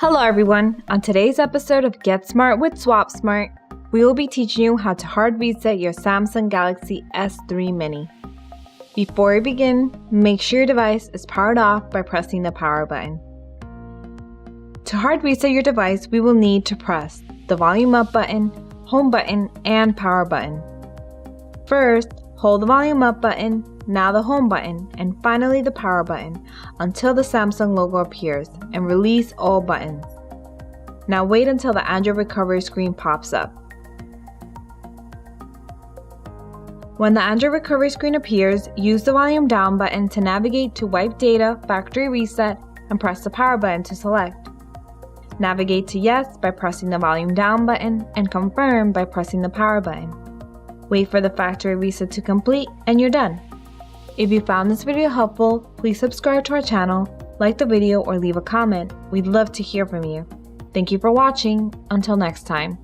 Hello everyone, on today's episode of Get Smart with Swap Smart, we will be teaching you how to hard reset your Samsung Galaxy S3 Mini. Before we begin, make sure your device is powered off by pressing the power button. To hard reset your device, we will need to press the volume up button, home button, and power button. First, hold the volume up button, now the home button, and finally the power button until the Samsung logo appears and release all buttons. Now wait until the Android recovery screen pops up. When the Android recovery screen appears, use the volume down button to navigate to Wipe Data, Factory Reset, and press the power button to select. Navigate to Yes by pressing the volume down button and Confirm by pressing the power button. Wait for the factory reset to complete and you're done. If you found this video helpful, please subscribe to our channel, like the video, or leave a comment. We'd love to hear from you. Thank you for watching. Until next time.